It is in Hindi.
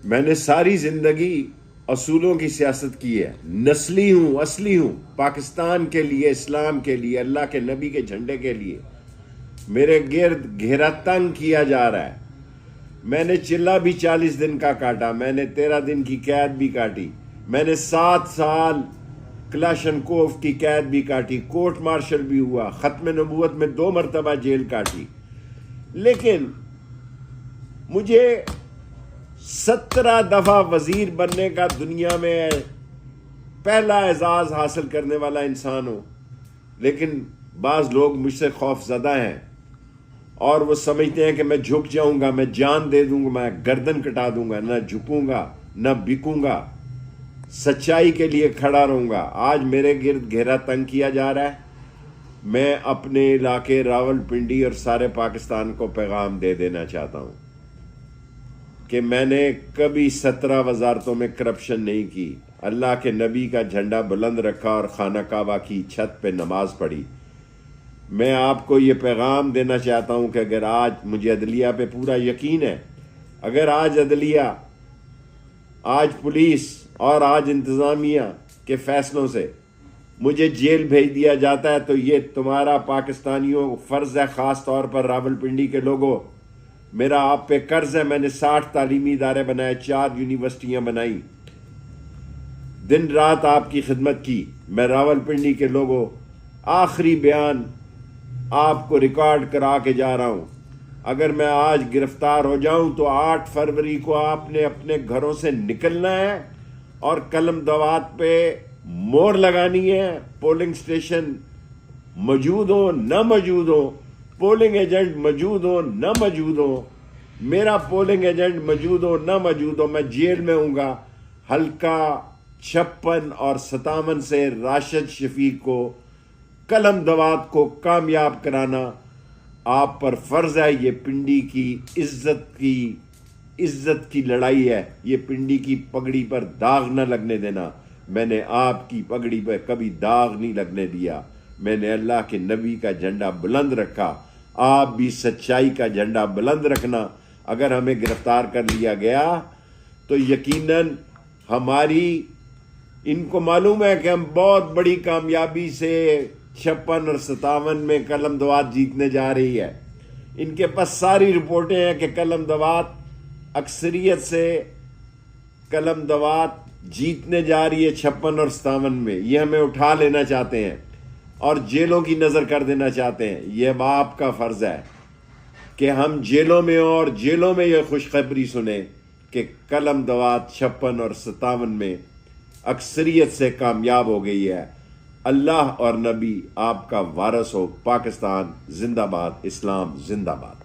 मैंने सारी जिंदगी असूलों की सियासत की है। नस्ली हूं, असली हूं, पाकिस्तान के लिए, इस्लाम के लिए, अल्लाह के नबी के झंडे के लिए। मेरे गिर्द घेरा तंग किया जा रहा है। मैंने चिल्ला भी 40 दिन का काटा, मैंने 13 दिन की कैद भी काटी, मैंने 7 साल क्लाशनकोव की कैद भी काटी, कोर्ट मार्शल भी हुआ, खत्म नबूवत में 2 मरतबा जेल काटी। लेकिन मुझे 17 दफा वजीर बनने का दुनिया में पहला एजाज हासिल करने वाला इंसान हूं। लेकिन बाज लोग मुझसे खौफजदा हैं और वो समझते हैं कि मैं झुक जाऊंगा, मैं जान दे दूंगा, मैं गर्दन कटा दूंगा। ना झुकूंगा, ना बिकूंगा, सच्चाई के लिए खड़ा रहूंगा। आज मेरे गिर्द घेरा तंग किया जा रहा है। मैं अपने इलाके रावलपिंडी और सारे पाकिस्तान को पैगाम दे देना चाहता हूं कि मैंने कभी 17 वजारतों में करप्शन नहीं की। अल्लाह के नबी का झंडा बुलंद रखा और खाना काबा की छत पे नमाज पढ़ी। मैं आपको ये पैगाम देना चाहता हूं कि अगर आज मुझे अदलिया पे पूरा यकीन है, अगर आज अदलिया, आज पुलिस और आज इंतज़ामिया के फैसलों से मुझे जेल भेज दिया जाता है तो ये तुम्हारा पाकिस्तानियों फ़र्ज़ है, ख़ास तौर पर रावलपिंडी के लोगों, मेरा आप पे कर्ज है। मैंने 60 तालीमी इदारे बनाए, 4 यूनिवर्सिटियां बनाई, दिन रात आपकी खिदमत की। मैं रावलपिंडी के लोगों आखिरी बयान आपको रिकॉर्ड करा के जा रहा हूं। अगर मैं आज गिरफ्तार हो जाऊं तो 8 फरवरी को आपने अपने घरों से निकलना है और कलम दवात पे मोहर लगानी है। पोलिंग स्टेशन मौजूद हो न मौजूद हो, पोलिंग एजेंट मौजूद हो न मौजूद हो, मेरा पोलिंग एजेंट मौजूद हो न मौजूद हो, मैं जेल में हूँगा। हल्का 56 और 57 से राशिद शफीक को, कलम दवात को कामयाब कराना आप पर फर्ज है। ये पिंडी की इज्जत की लड़ाई है। ये पिंडी की पगड़ी पर दाग न लगने देना। मैंने आपकी पगड़ी पर कभी दाग नहीं लगने दिया। मैंने अल्लाह के नबी का झंडा बुलंद रखा। आप भी सच्चाई का झंडा बुलंद रखना। अगर हमें गिरफ्तार कर लिया गया तो यकीनन हमारी, इनको मालूम है कि हम बहुत बड़ी कामयाबी से 56 और 57 में कलम दवात जीतने जा रही है। इनके पास सारी रिपोर्टें हैं कि कलम दवात अक्सरियत से कलम दवात जीतने जा रही है 56 और 57 में। ये हमें उठा लेना चाहते हैं और जेलों की नज़र कर देना चाहते हैं। यह बाप का फ़र्ज़ है कि हम जेलों में और जेलों में यह खुशखबरी सुने कि कलम दवात 56 और 57 में अक्सरियत से कामयाब हो गई है। अल्लाह और नबी आपका वारस हो। पाकिस्तान जिंदाबाद, इस्लाम जिंदाबाद।